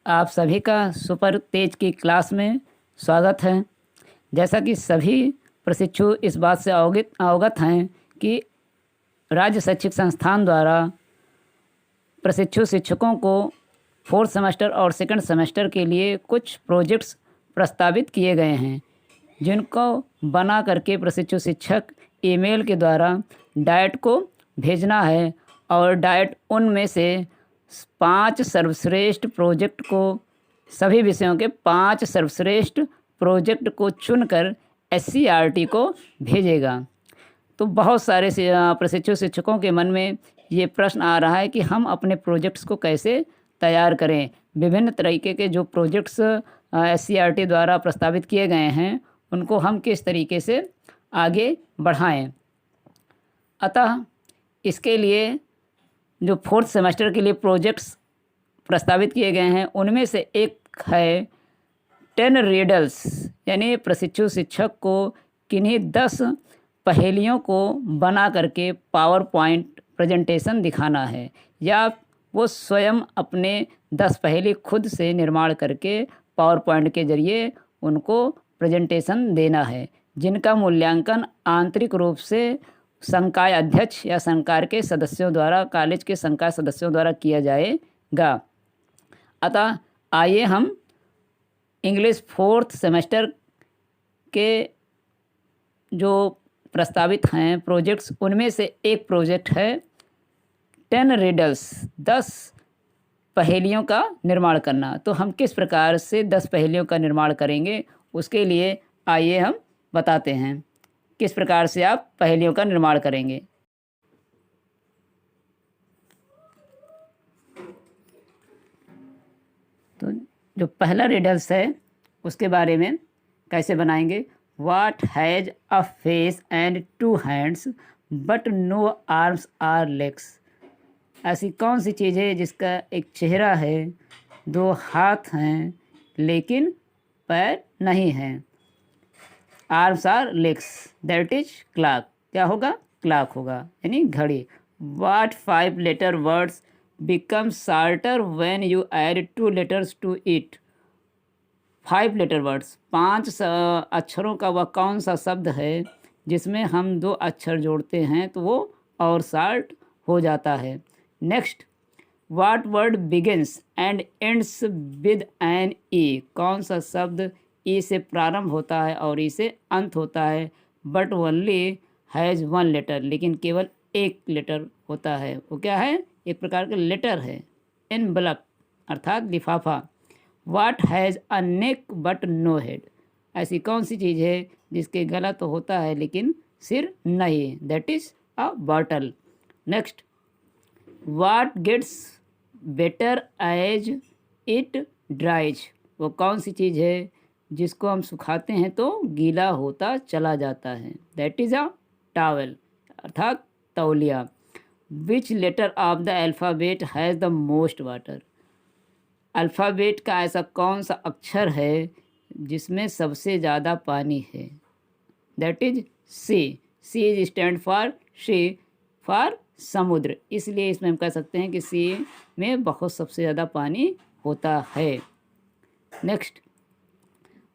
आप सभी का सुपर तेज की क्लास में स्वागत है। जैसा कि सभी प्रशिक्षु इस बात से अवगत हैं कि राज्य शैक्षिक संस्थान द्वारा प्रशिक्षु शिक्षकों को फोर्थ सेमेस्टर और सेकंड सेमेस्टर के लिए कुछ प्रोजेक्ट्स प्रस्तावित किए गए हैं, जिनको बना करके प्रशिक्षु शिक्षक ईमेल के द्वारा डाइट को भेजना है। और डाइट उनमें से 5 सर्वश्रेष्ठ प्रोजेक्ट को, सभी विषयों के 5 सर्वश्रेष्ठ प्रोजेक्ट को चुनकर SCERT को भेजेगा। तो बहुत सारे प्रशिक्षु शिक्षकों के मन में ये प्रश्न आ रहा है कि हम अपने प्रोजेक्ट्स को कैसे तैयार करें। विभिन्न तरीके के जो प्रोजेक्ट्स SCERT द्वारा प्रस्तावित किए गए हैं, उनको हम किस तरीके से आगे बढ़ाएं। अतः इसके लिए जो फोर्थ सेमेस्टर के लिए प्रोजेक्ट्स प्रस्तावित किए गए हैं, उनमें से एक है 10 रिडल्स, यानी प्रशिक्षु शिक्षक को किन्हीं 10 पहेलियों को बना करके पावर पॉइंट प्रेजेंटेशन दिखाना है, या वो स्वयं अपने 10 पहेली खुद से निर्माण करके पावर पॉइंट के ज़रिए उनको प्रेजेंटेशन देना है, जिनका मूल्यांकन आंतरिक रूप से संकाय अध्यक्ष या संकाय के सदस्यों द्वारा, कॉलेज के संकाय सदस्यों द्वारा किया जाएगा। अतः आइए हम इंग्लिश फोर्थ सेमेस्टर के जो प्रस्तावित हैं प्रोजेक्ट्स, उनमें से एक प्रोजेक्ट है 10 रिडल्स, 10 पहेलियों का निर्माण करना। तो हम किस प्रकार से 10 पहेलियों का निर्माण करेंगे, उसके लिए आइए हम बताते हैं किस प्रकार से आप पहेलियों का निर्माण करेंगे। तो जो पहला रिडल्स है उसके बारे में कैसे बनाएंगे। What has a face and 2 hands but no arms or legs? ऐसी कौन सी चीज़ है जिसका एक चेहरा है, 2 हाथ हैं लेकिन पैर नहीं हैं। Arms or legs, that is clock. क्या होगा? क्लॉक होगा, यानी घड़ी। What 5 letter words become shorter when you add 2 letters to it? 5 letter words, 5 अक्षरों का वह कौन सा शब्द है जिसमें हम 2 अक्षर जोड़ते हैं तो वो और शॉर्ट हो जाता है। Next, What word begins and ends with an E? कौन सा शब्द ई से प्रारंभ होता है और ई से अंत होता है, बट ओनली हैज़ 1 लेटर, लेकिन केवल एक लेटर होता है। वो क्या है? एक प्रकार का लेटर है। एनवलप अर्थात लिफाफा। What has a neck but no head? ऐसी कौन सी चीज़ है जिसके गला तो होता है लेकिन सिर नहीं? That is a bottle. Next, what gets better as it dries? वो कौन सी चीज़ है जिसको हम सुखाते हैं तो गीला होता चला जाता है? दैट इज़ अ टॉवल अर्थात तौलिया। Which letter of the alphabet has the most water? Alphabet का ऐसा कौन सा अक्षर है जिसमें सबसे ज़्यादा पानी है? That is sea. Sea is stand for sea, for समुद्र। इसलिए इसमें हम कह सकते हैं कि सी में बहुत सबसे ज़्यादा पानी होता है। Next,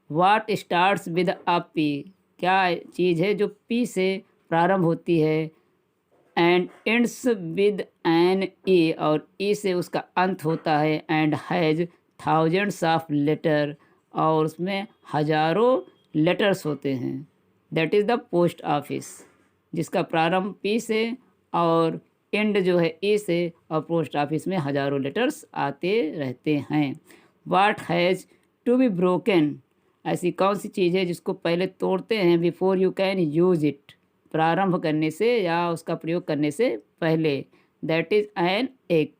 what starts with a P? क्या चीज़ है जो पी से प्रारंभ होती है and ends with an E, और ई से उसका अंत होता है, and has thousands of letter, और उसमें हजारों लेटर्स होते हैं। That is the post office, जिसका प्रारंभ पी से और एंड जो है ई से, और पोस्ट ऑफिस में हजारों लेटर्स आते रहते हैं। वाट हैज़ टू बी ब्रोकन? ऐसी कौन सी चीज़ है जिसको पहले तोड़ते हैं before you can use it? प्रारंभ करने से या उसका प्रयोग करने से पहले। That is an egg.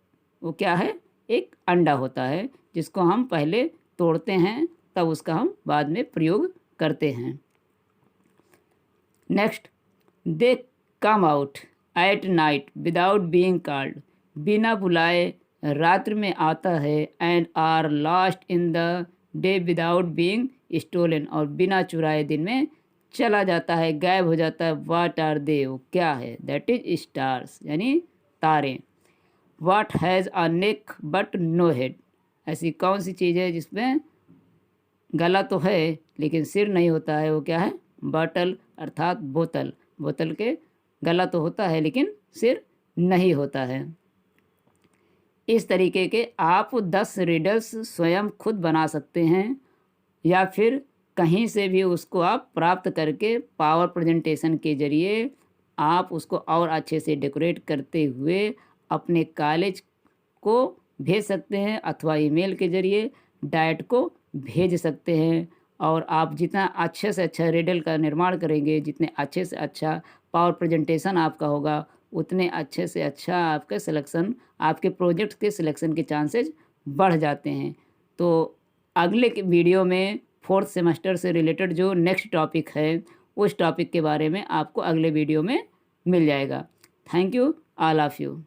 वो क्या है? एक अंडा होता है जिसको हम पहले तोड़ते हैं, तब उसका हम बाद में प्रयोग करते हैं। Next, they come out at night without being called? बिना बुलाए रात्रि में आता है, and are lost in the day without being stolen, और बिना चुराए दिन में चला जाता है, गायब हो जाता है। What are they? वो क्या है? दैट इज स्टार्स, यानी तारे। What has a neck but no head? ऐसी कौन सी चीज़ है जिसमें गला तो है लेकिन सिर नहीं होता है? वो क्या है? बॉटल अर्थात बोतल। बोतल के गला तो होता है लेकिन सिर नहीं होता है। इस तरीके के आप 10 रिडल्स स्वयं खुद बना सकते हैं या फिर कहीं से भी उसको आप प्राप्त करके पावर प्रेजेंटेशन के ज़रिए आप उसको और अच्छे से डेकोरेट करते हुए अपने कॉलेज को भेज सकते हैं अथवा ईमेल के ज़रिए डाइट को भेज सकते हैं। और आप जितना अच्छे से अच्छा रिडल का निर्माण करेंगे, जितने अच्छे से अच्छा पावर प्रेजेंटेशन आपका होगा, उतने अच्छे से अच्छा आपके सिलेक्शन, आपके प्रोजेक्ट के सिलेक्शन के चांसेस बढ़ जाते हैं। तो अगले के वीडियो में 4th सेमेस्टर से रिलेटेड जो नेक्स्ट टॉपिक है, उस टॉपिक के बारे में आपको अगले वीडियो में मिल जाएगा। Thank you all of you.